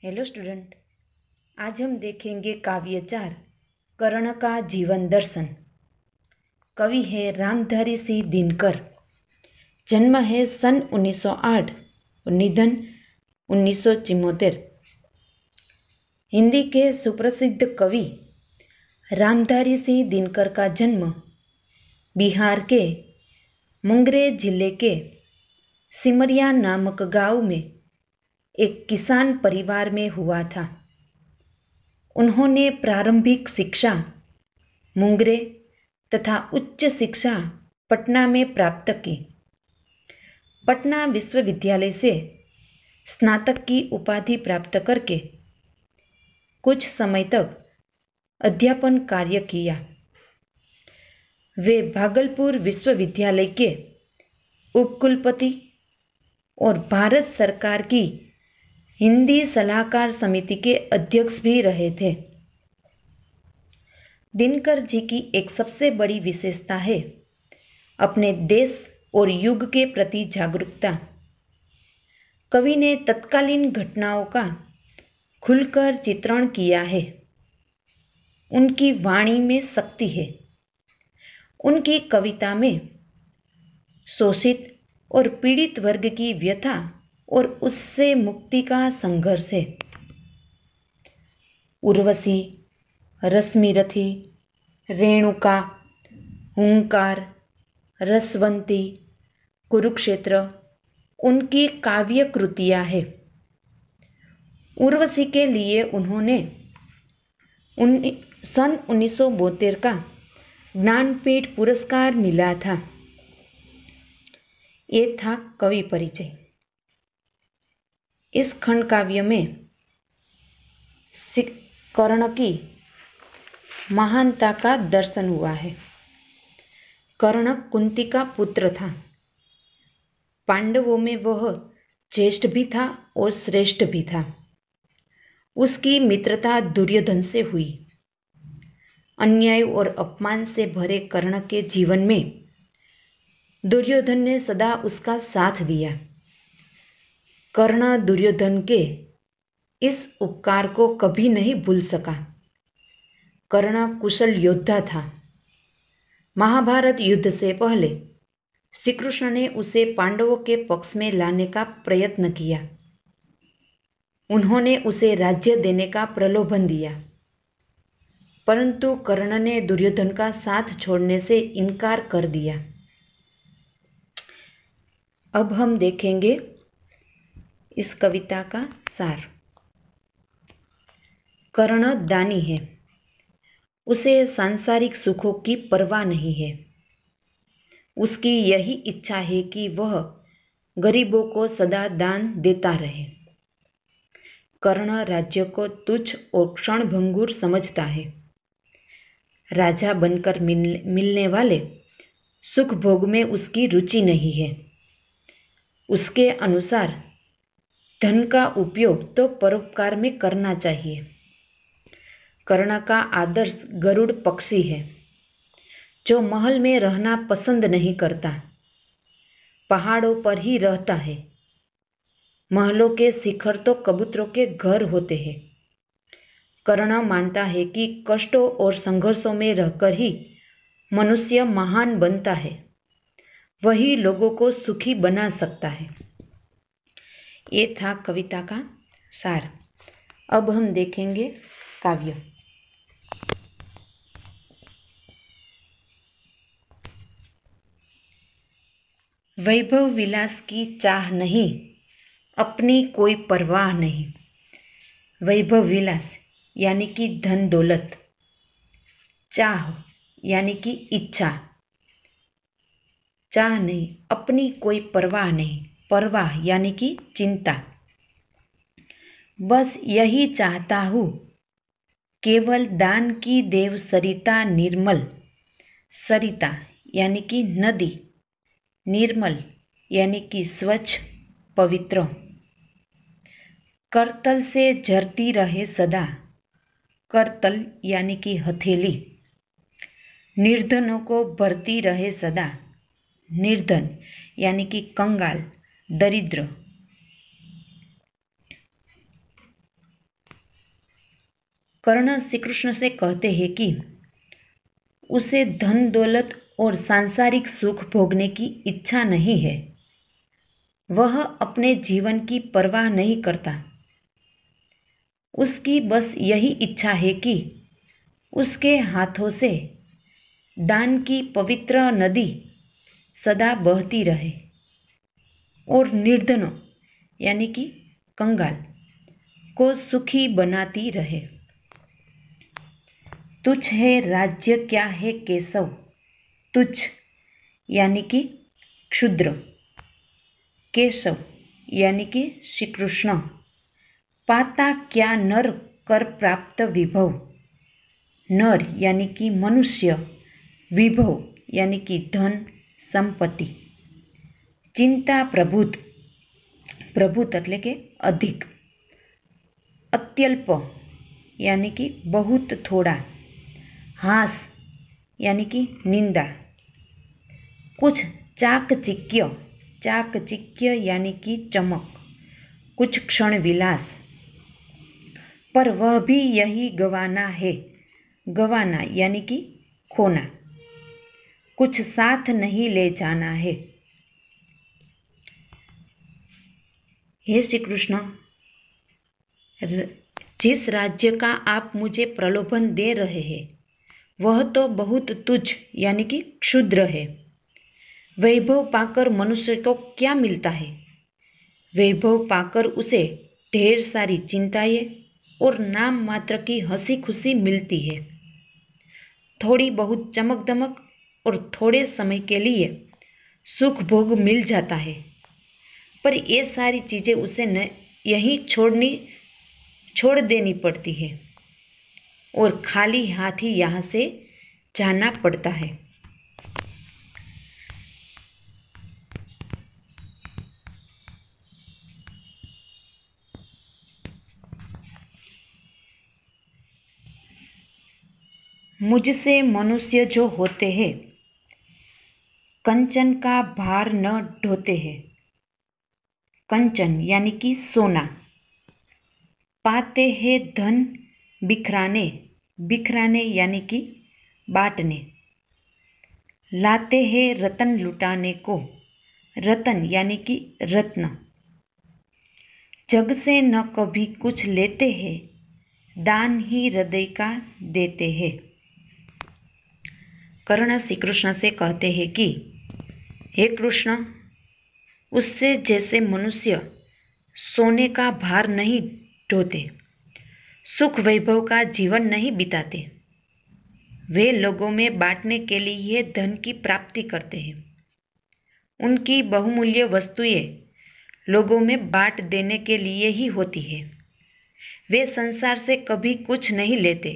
Hello student, आज हम देखेंगे काव्यचार कर्ण का जीवन दर्शन। कवि है रामधारी सिंह दिनकर। जन्म है सन 1908 और निधन 1974। हिंदी के सुप्रसिद्ध कवि रामधारी सिंह दिनकर का जन्म बिहार के मुंगेर जिले के सिमरिया नामक गांव में एक किसान परिवार में हुआ था। उन्होंने प्रारंभिक शिक्षा मुंगेर तथा उच्च शिक्षा पटना में प्राप्त की। पटना विश्वविद्यालय से स्नातक की उपाधि प्राप्त करके कुछ समय तक अध्यापन कार्य किया। वे भागलपुर विश्वविद्यालय के उपकुलपति और भारत सरकार की हिंदी सलाहकार समिति के अध्यक्ष भी रहे थे। दिनकर जी की एक सबसे बड़ी विशेषता है अपने देश और युग के प्रति जागरूकता। कवि ने तत्कालीन घटनाओं का खुलकर चित्रण किया है। उनकी वाणी में शक्ति है। उनकी कविता में शोषित और पीड़ित वर्ग की व्यथा और उससे मुक्ति का संघर्ष है। उर्वशी, रश्मिरथी, रेणुका, हुंकार, रसवंती, कुरुक्षेत्र उनकी काव्य कृतियाँ हैं। उर्वशी के लिए उन्होंने सन 1972 का ज्ञानपीठ पुरस्कार मिला था। ये था कवि परिचय। इस खंड काव्य में कर्ण की महानता का दर्शन हुआ है। कर्ण कुंती का पुत्र था। पांडवों में वह ज्येष्ठ भी था और श्रेष्ठ भी था। उसकी मित्रता दुर्योधन से हुई। अन्याय और अपमान से भरे कर्ण के जीवन में दुर्योधन ने सदा उसका साथ दिया। कर्ण दुर्योधन के इस उपकार को कभी नहीं भूल सका। कर्ण कुशल योद्धा था। महाभारत युद्ध से पहले श्री कृष्ण ने उसे पांडवों के पक्ष में लाने का प्रयत्न किया। उन्होंने उसे राज्य देने का प्रलोभन दिया, परंतु कर्ण ने दुर्योधन का साथ छोड़ने से इनकार कर दिया। अब हम देखेंगे इस कविता का सार। कर्ण दानी है। उसे सांसारिक सुखों की परवाह नहीं है। उसकी यही इच्छा है कि वह गरीबों को सदा दान देता रहे। कर्ण राज्य को तुच्छ और क्षणभंगुर समझता है। राजा बनकर मिलने वाले सुख भोग में उसकी रुचि नहीं है। उसके अनुसार धन का उपयोग तो परोपकार में करना चाहिए। कर्ण का आदर्श गरुड़ पक्षी है, जो महल में रहना पसंद नहीं करता, पहाड़ों पर ही रहता है। महलों के शिखर तो कबूतरों के घर होते हैं। कर्ण मानता है कि कष्टों और संघर्षों में रहकर ही मनुष्य महान बनता है। वही लोगों को सुखी बना सकता है। ये था कविता का सार। अब हम देखेंगे काव्य। वैभव विलास की चाह नहीं, अपनी कोई परवाह नहीं। वैभव विलास यानी कि धन दौलत, चाह यानी कि इच्छा, चाह नहीं, अपनी कोई परवाह नहीं, परवाह यानी कि चिंता। बस यही चाहता हूँ, केवल दान की देव सरिता निर्मल। सरिता यानी कि नदी, निर्मल यानी कि स्वच्छ पवित्र। करतल से झरती रहे सदा। करतल यानी कि हथेली। निर्धनों को भरती रहे सदा। निर्धन यानी कि कंगाल, दरिद्र। कर्ण श्री कृष्ण से कहते हैं कि उसे धन दौलत और सांसारिक सुख भोगने की इच्छा नहीं है। वह अपने जीवन की परवाह नहीं करता। उसकी बस यही इच्छा है कि उसके हाथों से दान की पवित्र नदी सदा बहती रहे और निर्धनों यानी कि कंगाल को सुखी बनाती रहे। तुच्छ है राज्य क्या है केशव, तुच्छ यानी कि क्षुद्र, केशव यानी कि श्री कृष्ण, पाता क्या नर कर प्राप्त विभव, नर यानी कि मनुष्य, विभव यानी कि धन संपत्ति, चिंता प्रभुत, प्रभुत એટલે કે अधिक, अत्यल्प यानी कि बहुत थोड़ा, हास यानी कि निंदा, कुछ चाकचिक्य, चाकचिक्य यानी कि चमक, कुछ क्षण विलास, पर वह भी यही गवाना है, गवाना यानी कि खोना, कुछ साथ नहीं ले जाना है। हे श्री कृष्ण, जिस राज्य का आप मुझे प्रलोभन दे रहे हैं वह तो बहुत तुच्छ यानी कि क्षुद्र है। वैभव पाकर मनुष्य को क्या मिलता है? वैभव पाकर उसे ढेर सारी चिंताएं और नाम मात्र की हंसी खुशी मिलती है। थोड़ी बहुत चमक दमक और थोड़े समय के लिए सुख भोग मिल जाता है, पर ये सारी चीज़ें उसे न यहीं छोड़ देनी पड़ती है और खाली हाथ ही यहाँ से जाना पड़ता है। मुझसे मनुष्य जो होते हैं कंचन का भार न ढोते हैं। कंचन यानी कि सोना, पाते हैं धन बिखराने, बिखराने यानी कि बांटने, लाते हैं रतन लुटाने को, रतन यानी कि रत्न, जग से न कभी कुछ लेते हैं, दान ही हृदय का देते हैं। कर्ण श्री कृष्ण से कहते हैं कि हे कृष्ण, उससे जैसे मनुष्य सोने का भार नहीं ढोते, सुख वैभव का जीवन नहीं बिताते, वे लोगों में बांटने के लिए धन की प्राप्ति करते हैं। उनकी बहुमूल्य वस्तुएं लोगों में बांट देने के लिए ही होती है। वे संसार से कभी कुछ नहीं लेते,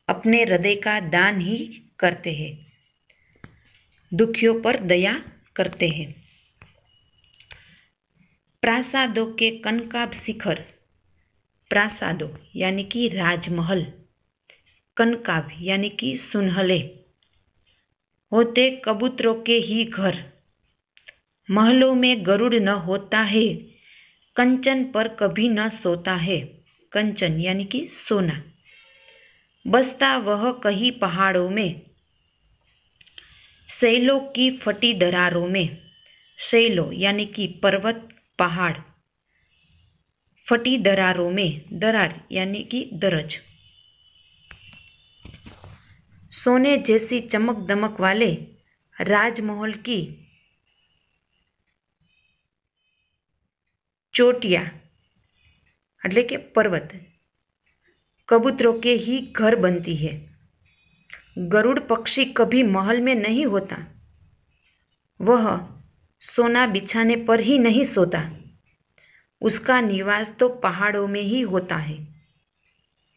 अपने हृदय का दान ही करते हैं, दुखियों पर दया करते हैं। प्रासादों के कनकाब शिखर, प्रासादों यानी कि राजमहल, कनकाब यानी कि सुनहले, होते कबूतरों के ही घर, महलों में गरुड़ न होता है, कंचन पर कभी न सोता है, कंचन यानी कि सोना, बसता वह कहीं पहाड़ों में, शैलों की फटी दरारों में, शैलों यानी कि पर्वत पहाड़, फटी दरारों में, दरार यानी कि दरज, सोने जैसी चमक दमक वाले राजमहल की चोटियां એટલે કે पर्वत कबूतरों के ही घर बनती है। गरुड़ पक्षी कभी महल में नहीं होता, वह सोना बिछाने पर ही नहीं सोता, उसका निवास तो पहाड़ों में ही होता है,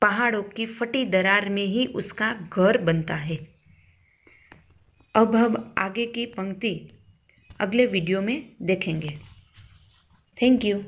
पहाड़ों की फटी दरार में ही उसका घर बनता है। अब हम आगे की पंक्ति अगले वीडियो में देखेंगे। Thank you.